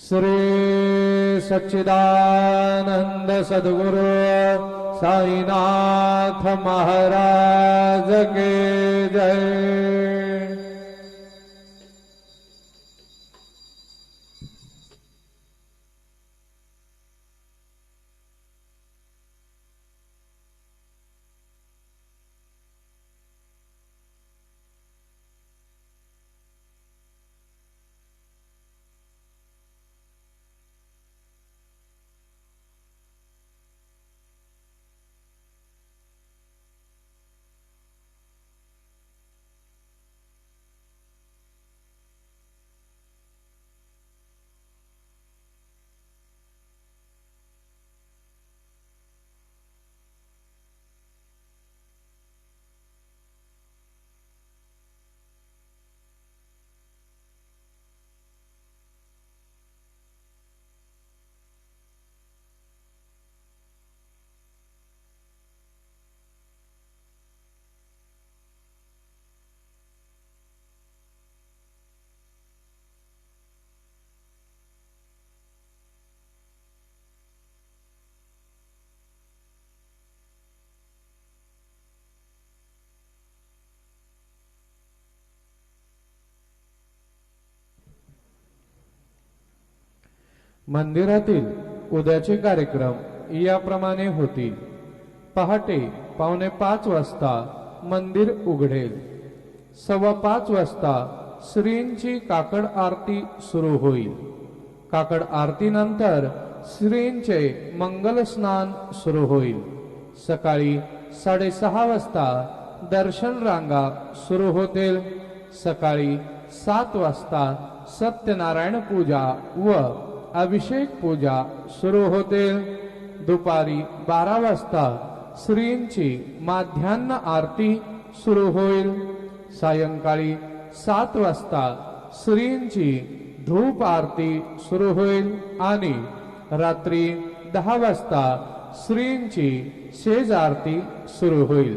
श्री सच्चिदानंद सद्गुरु साईनाथ महाराज के जय। मंदिरातील उद्याचे कार्यक्रम याप्रमाणे होतील। पहाटे 4:45 वाजता मंदिर उघडेल। 5:15 वाजता श्रींची काकड आरती सुरू होईल। काकड आरतीनंतर श्रींचे मंगल स्नान सुरू होईल। सकाळी 6:30 वाजता दर्शन रांगा सुरू होतील। सकाळी 7 वाजता सत्यनारायण पूजा व अभिषेक पूजा सुरू होते। दुपारी 12 वाजता श्रींची माध्यान्ह आरती सुरू होईल। सायंकाळी 7 वाजता श्रींची धूप आरती सुरू होईल आणि रात्री 10 वाजता श्रींची सेज आरती शुरू होईल।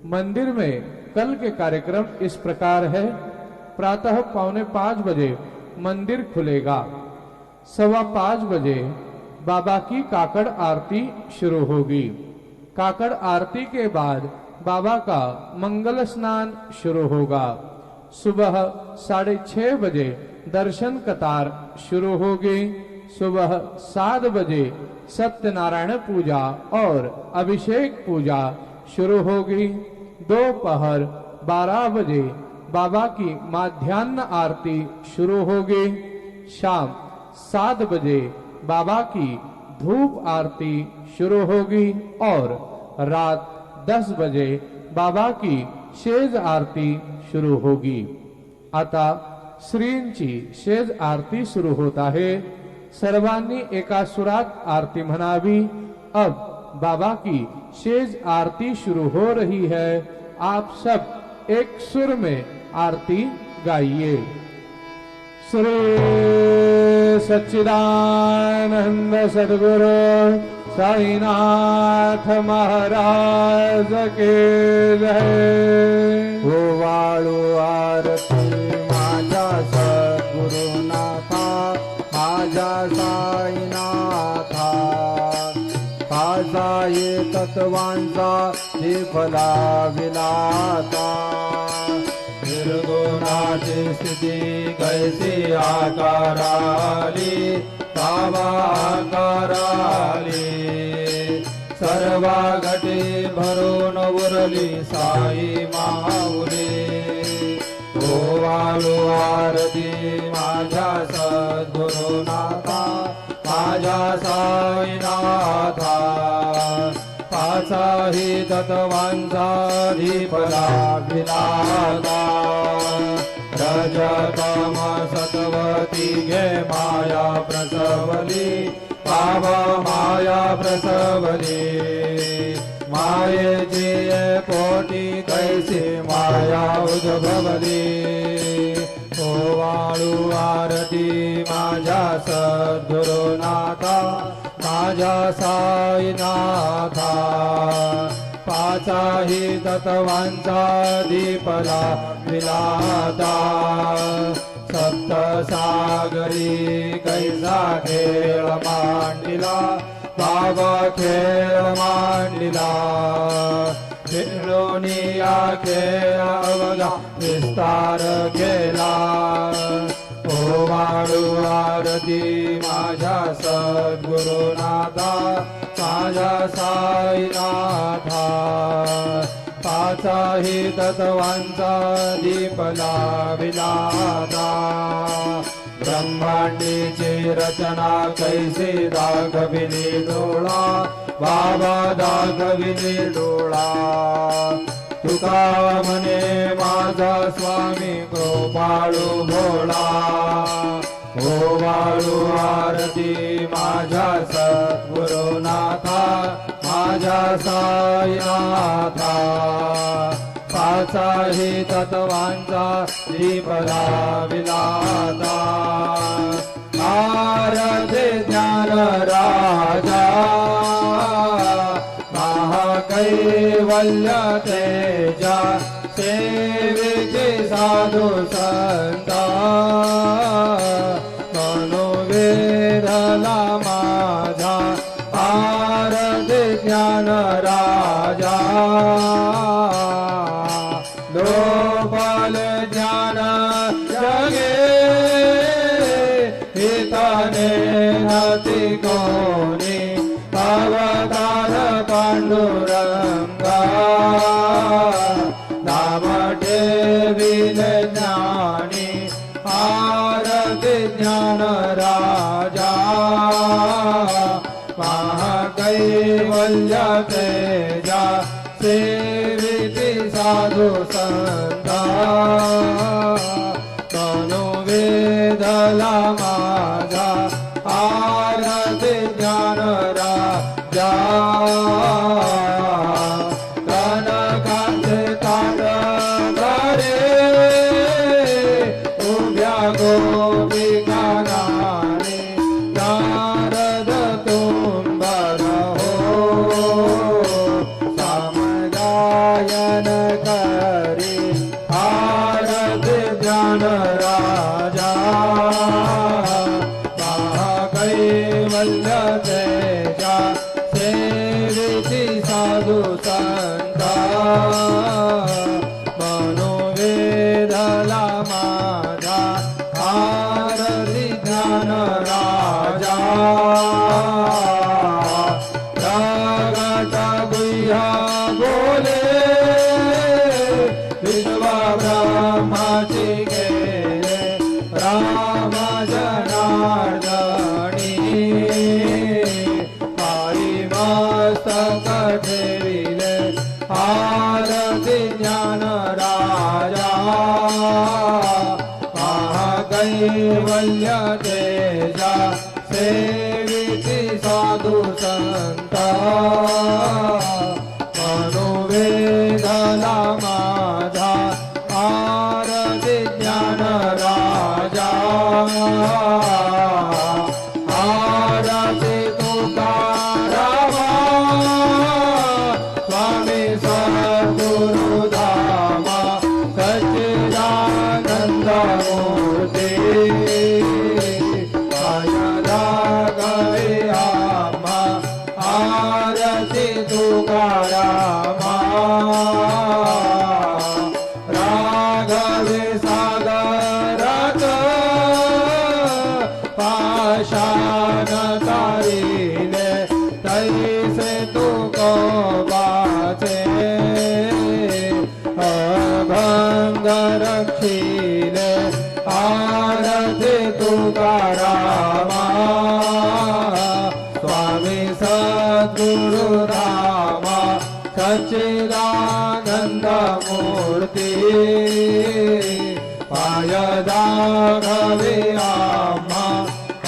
मंदिर में कल के कार्यक्रम इस प्रकार है। प्रातः 4:45 बजे मंदिर खुलेगा। 5:15 बजे बाबा की काकड़ आरती शुरू होगी। काकड़ आरती के बाद बाबा का मंगल स्नान शुरू होगा। सुबह 6:30 बजे दर्शन कतार शुरू होगी। सुबह 7 बजे सत्यनारायण पूजा और अभिषेक पूजा शुरू होगी। दोपहर 12 बजे बाबा की माध्यान्ह आरती शुरू होगी। शाम 7 बजे बाबा की धूप आरती शुरू होगी और रात 10 बजे बाबा की शेज आरती शुरू होगी। आता श्रींची शेज आरती सुरू होत आहे। सर्वांनी एका सुरात आरती म्हणावी। अब बाबा की शेज आरती शुरू हो रही है। आप सब एक सुर में आरती गाइए। श्री सच्चिदानंद सद्गुरु साईनाथ महाराज के जय। हो वाळू आरती माझ्या सद्गुरुनाथा, माझ्या साईनाथा। माझा ये तत्वांचा विफला विलाता। निर्गुणाची स्थिती कैसी आकाराली, बाबा आकाराली। सर्वा घटी भरून उरली साई माऊली। हो वाळू आरती माझ्या सद्गुरुनाथा, माझ्या साईनाथा। पाचाही तत्वांचा विफला विलाता। रजतम सत्वती घे माया प्रसवली, बाबा माया प्रसवली। मायेची पोटी कैसी माया उद्भवली। हो वाळू आरती माझ्या सद्गुरुनाथा, माझ्या साईनाथा। पाचाही तत्वांचा दीपला विलाता। सागरी कैसा खेळ मांडिला बाबा खेळ मांडिला खेळोनिया खेळ अवघा विस्तार केला ओ वाळू आरती माझ्या सद्गुरुनाथा माझ्या साईनाथा पाचाही तत्वांचा दीप लाविला ब्रह्मांडीची रचना कैसी दाखविली डोळा बाबा दाखविली डोळा तुका म्हणे माझा स्वामी कृपाळू भोळा ओ वाळू आरती माझ्या सद्गुरुनाथा माझ्या साईनाथा पाचाही तत्वांचा दीप लाविला आरती ज्ञान राजा महाकैवल्य तेजा सेवेचे साधू संता मनोवेधला माझा आरती ज्ञान राजा लोपाल ज्ञान जगे हिताने नती कोणी अवतार पांडुरंगा नाम ठेविल ज्ञानी आरती ज्ञान राजा महाकैवल्य तेजा सेविती साधू संता मनोवेधला माझा आरती ज्ञान राजा कनकाचे ताट घरे उभ्या गोपिका गाणे नारद तुंबर हो सामगायन करी आरती ज्ञान राजा महाकैवल्य तेजा सेविती साधू संता मनोवेधला माझा आरती ज्ञान राजा प्रगट गुह्य बोले विश्वा ब्रह्माची गेले राम जनार्दनी पायी मस्तक ठेविले आरती ज्ञान राजा महाकैवल्य तेजा सेविती साधू संता मनोवेधला माझा आरती ज्ञान राजा आरती तुकारामा स्वामी सद्गुरुधामा सच्चिदानंद मूर्ती राघवे आम्हा आरती तुकारामा राघवे सागरात पाषाण तारिले तैसे तुकोबाचे अभंग रक्षिले आरती तुकारामा स्वामी सद्गुरुरामा सच्चिदानंद मूर्ती पाय दाघवे आम्हा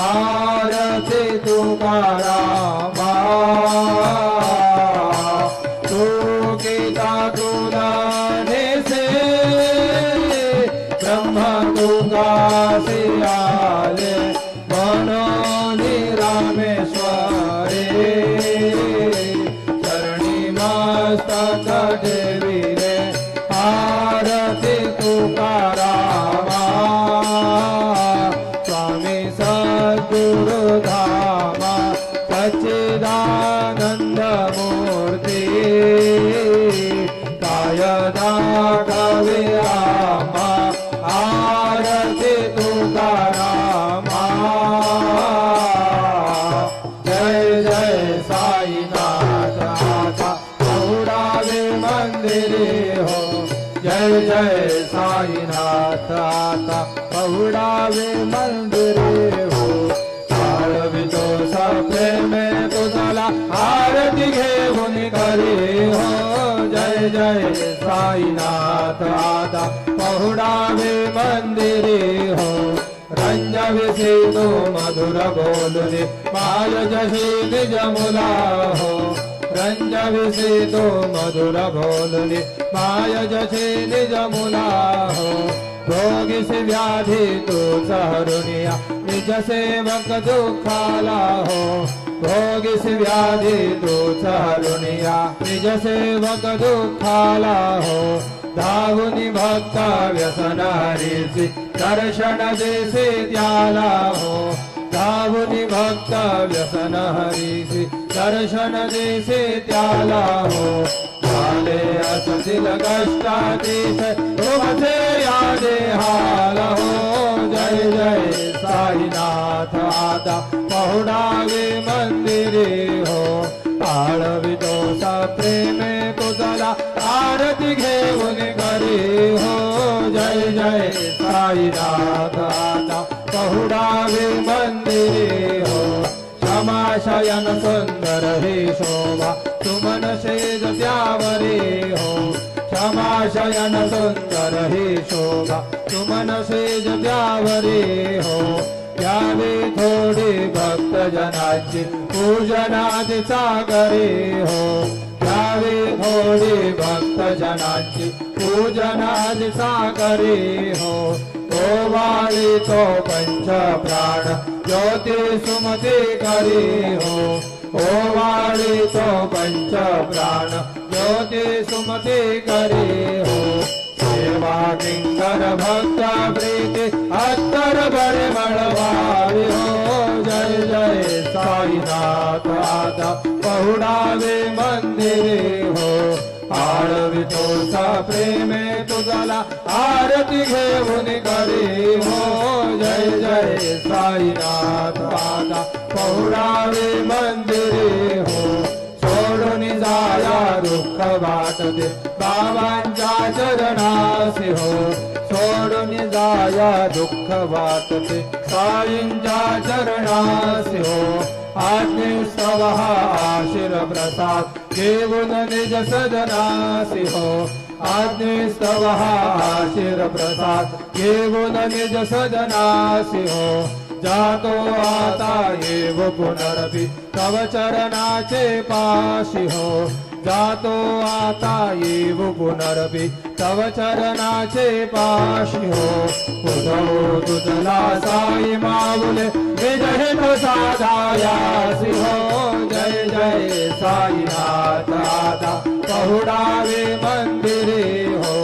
आरती तुकारामा तुकिता तुलाने से ब्रह्म तुगासी आले मनोनी रामेश्वरे चरणी मस्तक देविले आरती तुकारामा सद्गुरुधामा सच्चिदानंद मूर्ती कायदा गावे रामा आरती तुकारामा जय जय साईनाथ आता पहुडावे मंदिरे हो जय जय साईनाथ आता पहुडावे मंदिरे हो आळवितो प्रेम तुझला आरती घेऊन करे हो जय जय साईनाथ आता पहुडावे मंदिरे हो रंजविसे तो मधुर बोलुने माय जशी निज मुला हो रंजविसे तो मधुर बोलुने माय जशी निज मुला हो भोगिस व्याधी तू सहरुनिया निज सेवक दुखाला हो भोगिस व्याधी तू सहरुनिया निज सेवक दुखाला हो धावुनी भक्त व्यसन हरीसी दर्शन देसी त्याला हो धावुनी भक्त व्यसन हरीसी दर्शन देसी त्याला हो झाले असतील कष्टातीश तुमचे यादे हाल हो जय जय साईनाथ आता पहुडावे मंदिरे हो आळवितो प्रेमे तुझला आरती घेऊन करे हो जय जय साईनाथ आता पहुडावे मंदिरे हो क्षमाशयन सुंदर हे शोभा तुमन शेज त्यावरे हो क्षमाशयन सुंदर हे शोभा तुमन शेज त्यावरे हो यावे थोडी भक्त जनाची पूजनाची सागरे हो यावे थोडी भक्त जनाची पूजनाची सागरे हो ओवाळी तो पंच प्राण ज्योती सुमती करी हो ओवाळी तो पंच प्राण ज्योती सुमती करी हो सेवा किंकर भक्त प्रीती अत्तर बरे मळवावी हो जय जय साईनाथ आता पहुडावे मंदिरे हो आळवितो प्रेमे तुझला आरती घेऊन करे हो जय जय साईनाथ आता पहुडावे मंदिरे हो सोडून जाया दुःख वाटते बाबांच्या चरणासी हो सोडून जाया दुःख वाटते साईंच्या चरणासी हो आज्ञेस्तव आशीर प्रसाद घेऊन निज सदनासी हो आज्ञेस्तव आशीर प्रसाद घेऊन निज सदनासी हो जातो आता येव पुनरपि तव चरणाचे पाशी हो जातो आता येव पुनरपि तव चरणाचे पाशी हो उधो तुझला साई माऊले निज हित साधायासी हो जय जय साईनाथ आता पहुडावे मंदिरे हो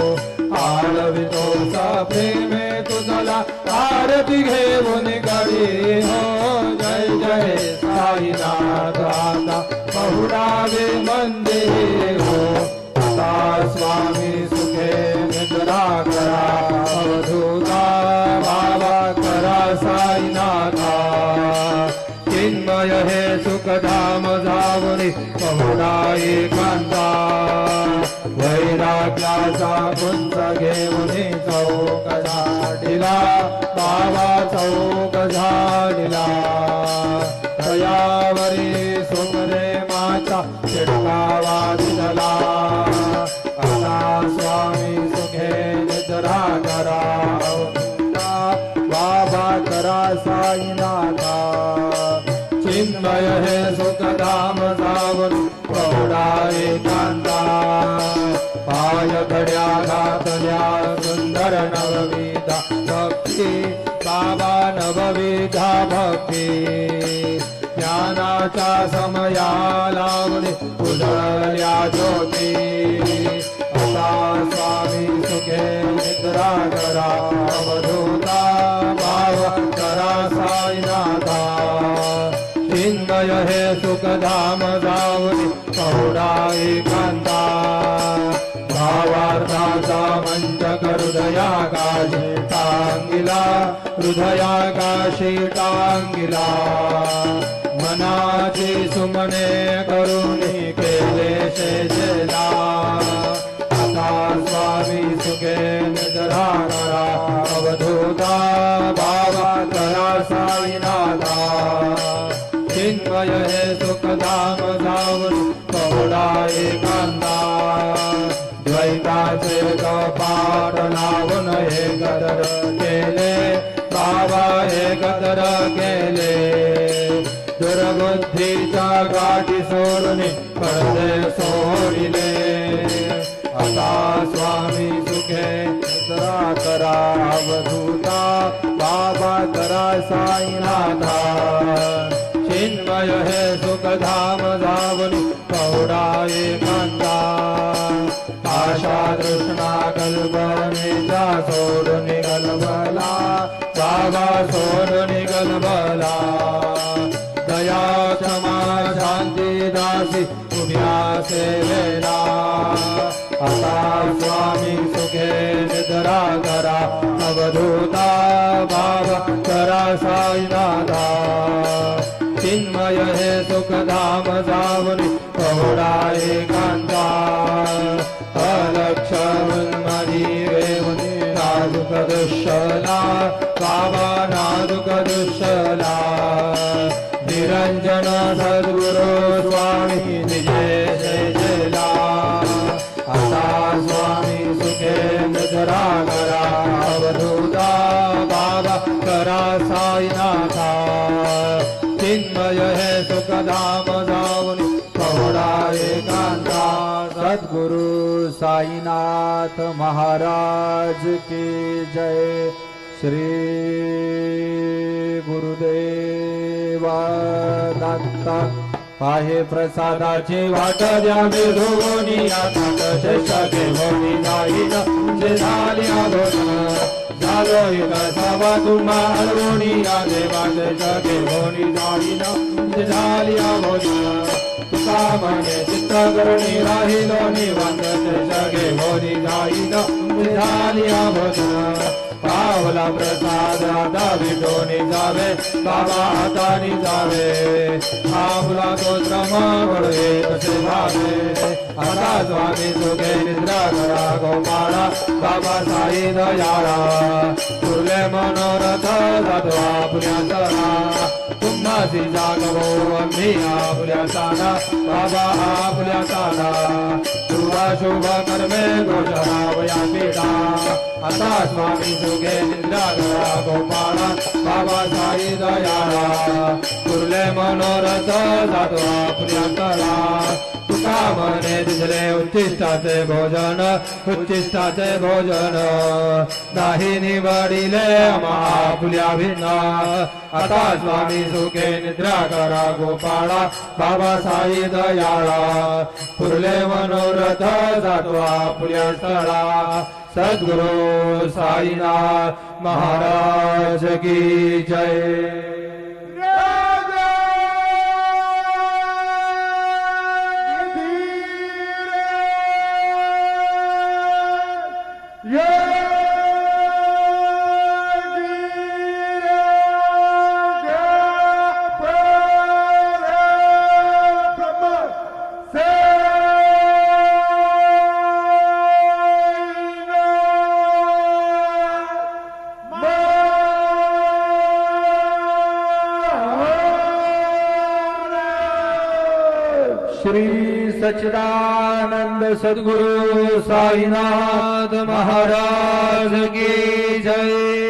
आळवितो प्रेमे तुझला आरती घेऊन करे हो जय जय साईनाथ आता पहुडावे मंदिरे हो आता स्वामी सुखे निद्रा करा अवधूता बाबा करा साईनाथा चिन्मय हे सुखधाम जावनी पहुडा एकांता वैराग्याचा कुंच घेऊन चौक झाडिला बाबा चौक झाडिला दयावरी सुमरे माता चिडकावा दिला आता स्वामी सुखे निद्रा करा बाबा करा साईनाथा चिन्मय हे सुखधाम जावन पहुडा एकांता पाय घड्या घातल्या सुंदर नवविधा भक्ती बाबा नवविधा भक्ती ज्ञानाच्या समया लावणे उजळल्या ज्योती आता आता स्वामी सुखे निद्रा करा अवधूता भाव करा साईनाथा चिन्मय हे सुखधाम जावनी पहुडा एकांता भावार्थाचा मंच हृदया काशी टांगिला हृदया काशी टांगिला मनाची सुमने करुणी केले शेषला आता स्वामी सुखे निद्रा करा अवधूता भावा करा साईनाथा चिन्मय हे सुखधाम जाऊन पहुडा एकांता द्वैताचे कपाट लावून हे गदर केले बाबा हे गदर केले दुर्बुद्धीच्या गाठी सोडून पडदे सोडिले आता स्वामी सुखे निद्रा करा अवधूता बाबा करा साईनाथा चिन्मय हे सुखधाम जाऊन पहुडा एकांता आशा तृष्णा कल्पनेचा सोडून गलबला बाबा सोडून गलबला दया क्षमा शांती दासी उभ्या सेवेला आता स्वामी सुखे निद्रा करा अवधूता बाबा करा साईनाथा चिन्मय हे सुखधाम जाऊन पहुडा एकांता अलक्ष उन्मदी वेवनी नाजुक दुष्यला बाबा नाजुक दुष्यला निरंजन सद्गुरु स्वामी निजे जयला आता स्वामी सुखे निद्रा करा अवधूता बाबा करा साईनाथा चिन्मय हे सुखधाम जाऊन पहुडा एकांता सद्गुरु साईनाथ महाराज की जय श्री गुरुदेवा दत्ता पाहे प्रसादाची वाट द्यावी धुवनी आता कशा घेऊनी जाईन जे झाल्या भोजन झालो सभा तुम्हा हलवणी या देवाचे घेऊनी जाईन जे झाल्या भोजन तुका म्हणे चित्त करणी राहिलो निवांत जगे होरी जाईन झालिया भोजन पावला प्रसाद आता विटोनी जावे बाबा हातानी जावे आपला तोत्र मळे तसे भावे आता स्वामी सुखे निद्रा करा गोपाळा बाबा साई दयाळा तुरले मनोरथ जातो आपल्या चला तुम्हासी जागवो आम्ही आपल्या साना बाबा आपल्या साना शुभ शुभ कर्मे गोचरावया पीडा आता स्वामी सुखे निद्रा करा गोपाळा बाबा साई दयाळा तुरले मनोरथ जातो आपल्या तळा तुका म्हणे दिसले उच्चिष्टाचे भोजन नाही निवडिले आपुल्या भिन्न आता स्वामी सुखे निद्रा करा गोपाळा बाबा साई दयाळा पुरले मनोरथ जातो आपल्या स्थळा सद्गुरु साईनाथ महाराज की जय श्री सच्चिदानंद सद्गुरु साईनाथ महाराज की जय।